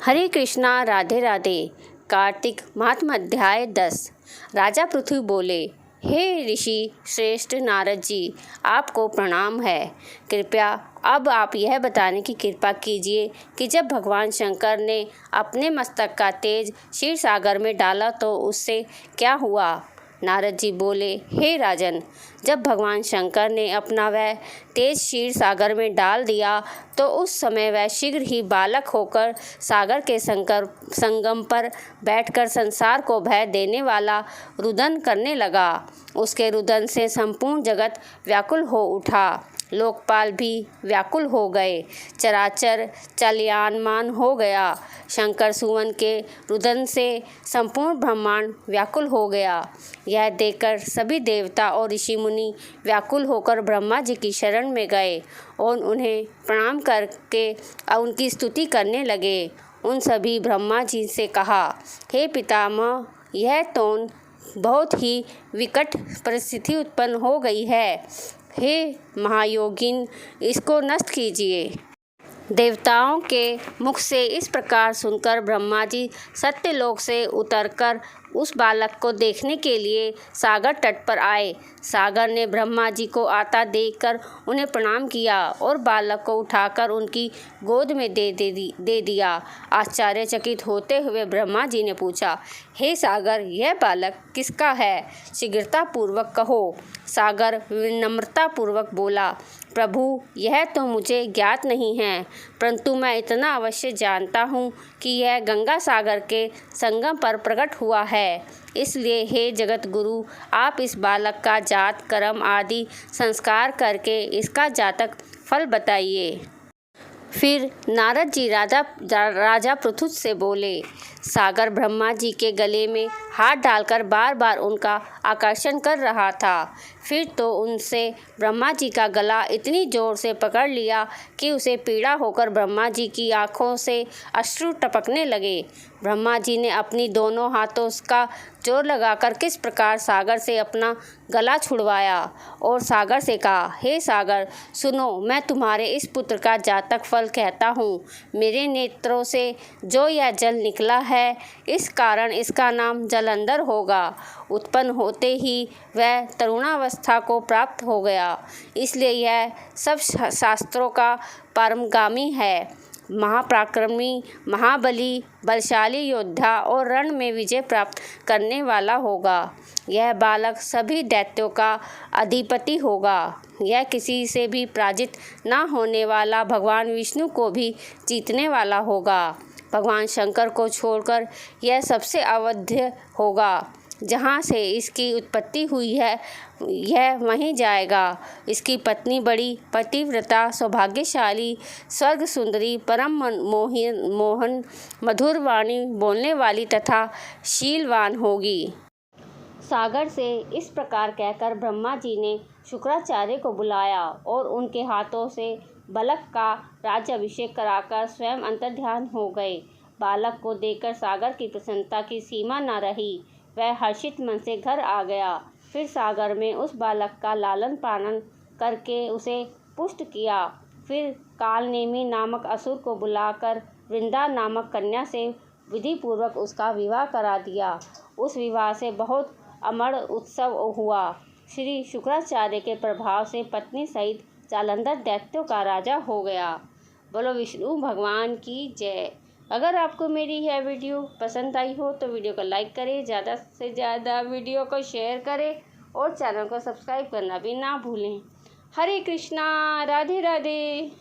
हरे कृष्णा राधे राधे। कार्तिक महात्म अध्याय 10। राजा पृथु बोले, हे ऋषि श्रेष्ठ नारद जी, आपको प्रणाम है। कृपया अब आप यह बताने की कृपा कीजिए कि जब भगवान शंकर ने अपने मस्तक का तेज क्षीर सागर में डाला तो उससे क्या हुआ। नारद जी बोले, हे राजन, जब भगवान शंकर ने अपना वह तेज क्षीर सागर में डाल दिया तो उस समय वह शीघ्र ही बालक होकर सागर के संगम पर बैठकर संसार को भय देने वाला रुदन करने लगा। उसके रुदन से संपूर्ण जगत व्याकुल हो उठा, लोकपाल भी व्याकुल हो गए, चराचर चलयानमान हो गया। शंकर सुवन के रुदन से संपूर्ण ब्रह्मांड व्याकुल हो गया। यह देखकर सभी देवता और ऋषि मुनि व्याकुल होकर ब्रह्मा जी की शरण में गए और उन्हें प्रणाम करके उनकी स्तुति करने लगे। उन सभी ब्रह्मा जी से कहा, हे पितामह, यह तो बहुत ही विकट परिस्थिति उत्पन्न हो गई है। हे महायोगिन, इसको नष्ट कीजिए। देवताओं के मुख से इस प्रकार सुनकर ब्रह्मा जी सत्यलोक से उतरकर उस बालक को देखने के लिए सागर तट पर आए। सागर ने ब्रह्मा जी को आता देखकर उन्हें प्रणाम किया और बालक को उठाकर उनकी गोद में दे दिया। आश्चर्यचकित होते हुए ब्रह्मा जी ने पूछा, हे सागर, यह बालक किसका है? शीघ्रतापूर्वक कहो। सागर विनम्रता पूर्वक बोला, प्रभु, यह तो मुझे ज्ञात नहीं है, परंतु मैं इतना अवश्य जानता हूँ कि यह गंगा सागर के संगम पर प्रकट हुआ है। इसलिए हे जगत गुरु, आप इस बालक का जात कर्म आदि संस्कार करके इसका जातक फल बताइए। फिर नारद जी राजा पृथु से बोले। सागर ब्रह्मा जी के गले में हाथ डालकर बार बार उनका आकर्षण कर रहा था। फिर तो उनसे ब्रह्मा जी का गला इतनी जोर से पकड़ लिया कि उसे पीड़ा होकर ब्रह्मा जी की आंखों से अश्रु टपकने लगे। ब्रह्मा जी ने अपनी दोनों हाथों का जोर लगाकर किस प्रकार सागर से अपना गला छुड़वाया और सागर से कहा, हे सागर, सुनो, मैं तुम्हारे इस पुत्र का जातक फल कहता हूँ। मेरे नेत्रों से जो यह जल निकला है, इस कारण इसका नाम जलंधर होगा। उत्पन्न होते ही वह तरुणावस्था को प्राप्त हो गया, इसलिए यह सब शास्त्रों का परमगामी है। महापराक्रमी, महाबली, बलशाली योद्धा और रण में विजय प्राप्त करने वाला होगा। यह बालक सभी दैत्यों का अधिपति होगा। यह किसी से भी पराजित न होने वाला, भगवान विष्णु को भी जीतने वाला होगा। भगवान शंकर को छोड़कर यह सबसे अवध्य होगा। जहाँ से इसकी उत्पत्ति हुई है यह वहीं जाएगा। इसकी पत्नी बड़ी पतिव्रता, सौभाग्यशाली, स्वर्ग सुंदरी, परम मोहन मधुर वाणी बोलने वाली तथा शीलवान होगी। सागर से इस प्रकार कहकर ब्रह्मा जी ने शुक्राचार्य को बुलाया और उनके हाथों से बालक का राज्याभिषेक कराकर स्वयं अंतर्ध्यान हो गए। बालक को देखकर सागर की प्रसन्नता की सीमा न रही। वह हर्षित मन से घर आ गया। फिर सागर में उस बालक का लालन पालन करके उसे पुष्ट किया। फिर कालनेमी नामक असुर को बुलाकर वृंदा नामक कन्या से विधिपूर्वक उसका विवाह करा दिया। उस विवाह से बहुत अमर उत्सव हुआ। श्री शुक्राचार्य के प्रभाव से पत्नी सहित जालंधर दैत्यों का राजा हो गया। बोलो विष्णु भगवान की जय। अगर आपको मेरी यह वीडियो पसंद आई हो तो वीडियो को लाइक करें, ज़्यादा से ज़्यादा वीडियो को शेयर करें और चैनल को सब्सक्राइब करना भी ना भूलें। हरे कृष्णा राधे राधे।